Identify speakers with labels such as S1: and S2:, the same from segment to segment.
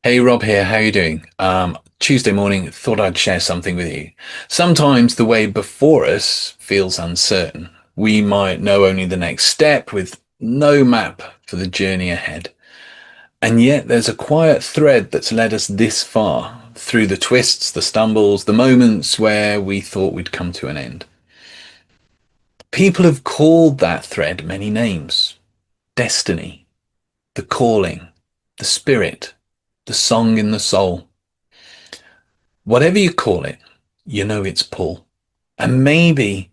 S1: Hey Rob here, how you doing? Tuesday morning, thought I'd share something with you. Sometimes the way before us feels uncertain. We might know only the next step with no map for the journey ahead. And yet there's a quiet thread that's led us this far, through the twists, the stumbles, the moments where we thought we'd come to an end. People have called that thread many names. Destiny, the calling, the spirit, the song in the soul. Whatever you call it, you know it's pull. And maybe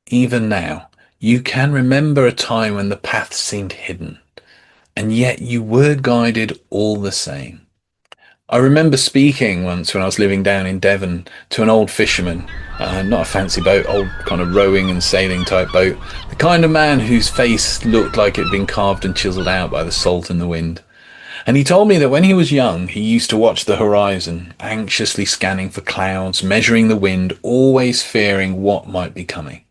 S1: even now, you can remember a time when the path seemed hidden, and yet you were guided all the same. I remember speaking once when I was living down in Devon to an old fisherman, not a fancy boat, old kind of rowing and sailing type boat, the kind of man whose face looked like it had been carved and chiseled out by the salt and the wind. And he told me that when he was young, he used to watch the horizon, anxiously scanning for clouds, measuring the wind, always fearing what might be coming.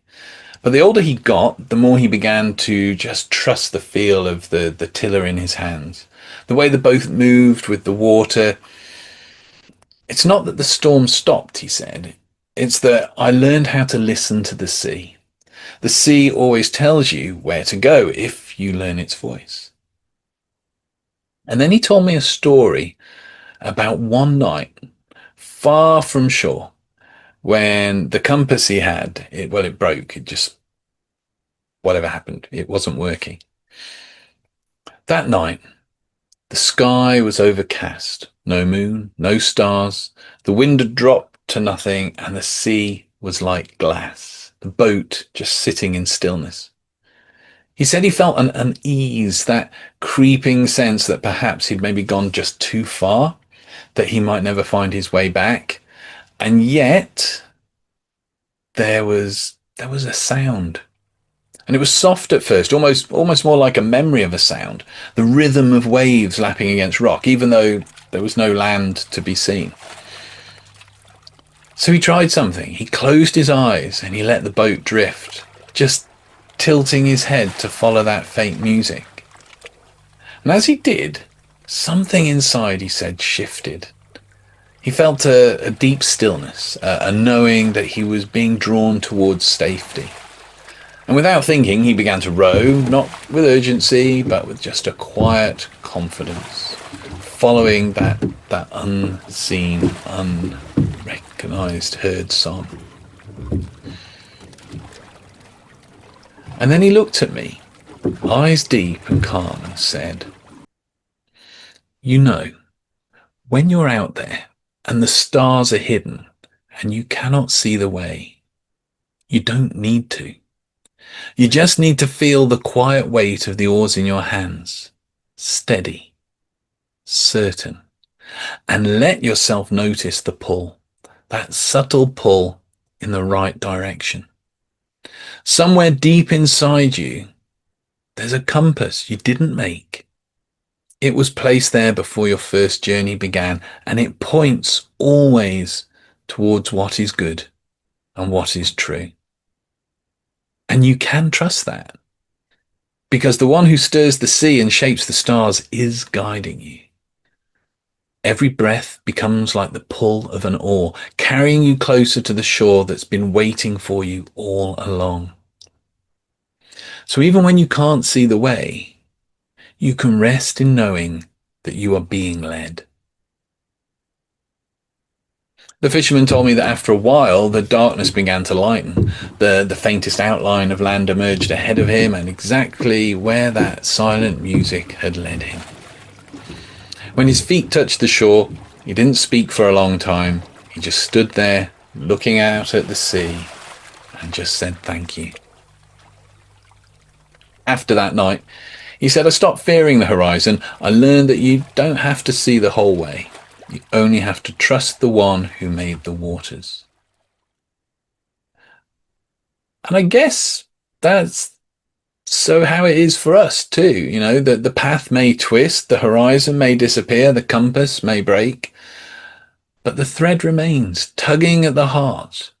S1: But the older he got, the more he began to just trust the feel of the tiller in his hands. The way the boat moved with the water. It's not that the storm stopped, he said. It's that I learned how to listen to the sea. The sea always tells you where to go if you learn its voice. And then he told me a story about one night far from shore when the compass he had, it broke. It just, whatever happened, it wasn't working. That night, the sky was overcast, no moon, no stars. The wind had dropped to nothing and the sea was like glass, the boat just sitting in stillness. He said he felt an unease, that creeping sense that perhaps he'd maybe gone just too far, that he might never find his way back. And yet there was a sound. And it was soft at first, almost more like a memory of a sound, the rhythm of waves lapping against rock, even though there was no land to be seen. So he tried something. He closed his eyes and he let the boat drift, just tilting his head to follow that faint music. And as he did, something inside, he said, shifted. He felt a deep stillness, a knowing that he was being drawn towards safety. And without thinking, he began to row, not with urgency, but with just a quiet confidence, following that unseen, unrecognized herd song. And then he looked at me, eyes deep and calm, and said, "You know, when you're out there and the stars are hidden and you cannot see the way, you don't need to. You just need to feel the quiet weight of the oars in your hands, steady, certain, and let yourself notice the pull, that subtle pull in the right direction. Somewhere deep inside you, there's a compass you didn't make. It was placed there before your first journey began, and it points always towards what is good and what is true. And you can trust that, because the one who stirs the sea and shapes the stars is guiding you. Every breath becomes like the pull of an oar, carrying you closer to the shore that's been waiting for you all along. So even when you can't see the way, you can rest in knowing that you are being led." The fisherman told me that after a while, the darkness began to lighten. The faintest outline of land emerged ahead of him, and exactly where that silent music had led him. When his feet touched the shore, he didn't speak for a long time. He just stood there, looking out at the sea, and just said thank you. After that night, he said, "I stopped fearing the horizon. I learned that you don't have to see the whole way. You only have to trust the one who made the waters." And I guess that's so how it is for us too. You know, that the path may twist, the horizon may disappear, the compass may break, but the thread remains tugging at the heart.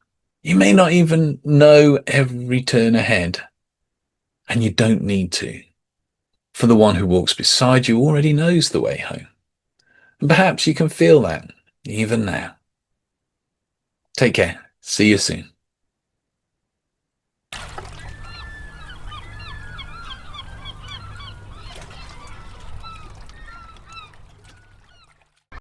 S1: You may not even know every turn ahead, and you don't need to, for the one who walks beside you already knows the way home. And perhaps you can feel that even now. Take care. See you soon.